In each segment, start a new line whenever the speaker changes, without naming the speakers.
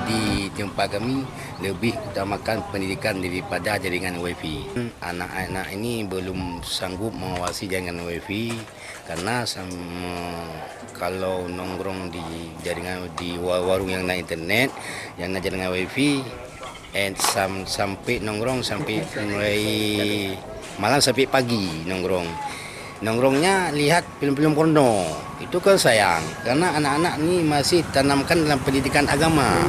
di tempat kami lebih utamakan pendidikan daripada jaringan WiFi. Anak-anak ini belum sanggup mengawasi jaringan WiFi karena kalau nongkrong di jaringan di warung yang naik internet, yang naik jaringan WiFi, sampai nongkrong sampai mulai malam sampai pagi nongkrongnya lihat film-film porno. Itu kan sayang karena anak-anak ini masih tanamkan dalam pendidikan agama.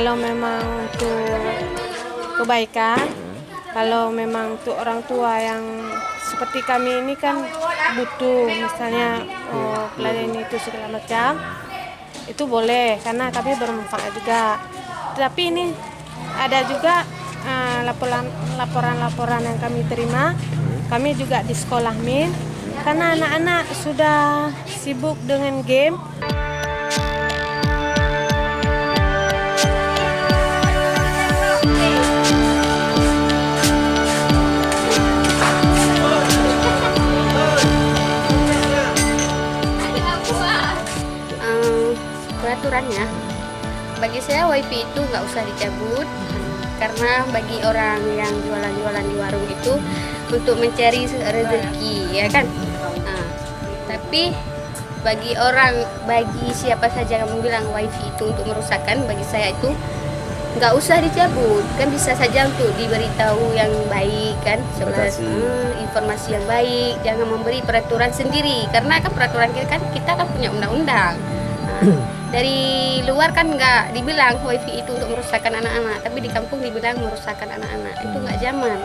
Kalau memang untuk kebaikan, kalau memang untuk orang tua yang seperti kami ini kan butuh misalnya pelayanan itu segala macam, itu boleh karena kami bermanfaat juga. Tapi ini ada juga laporan-laporan yang kami terima, kami juga di sekolah MIN, karena anak-anak sudah sibuk dengan game.
Peraturannya, bagi saya WiFi itu nggak usah dicabut karena bagi orang yang jualan-jualan di warung itu untuk mencari rezeki, ya kan. Tapi bagi siapa saja yang bilang WiFi itu untuk merusakkan, bagi saya itu nggak usah dicabut, kan bisa saja untuk diberitahu yang baik kan, informasi yang baik, jangan memberi peraturan sendiri karena kan peraturan kita kan punya undang-undang. Dari luar kan nggak dibilang WiFi itu untuk merusakkan anak-anak, tapi di kampung dibilang merusakkan anak-anak, itu nggak zaman.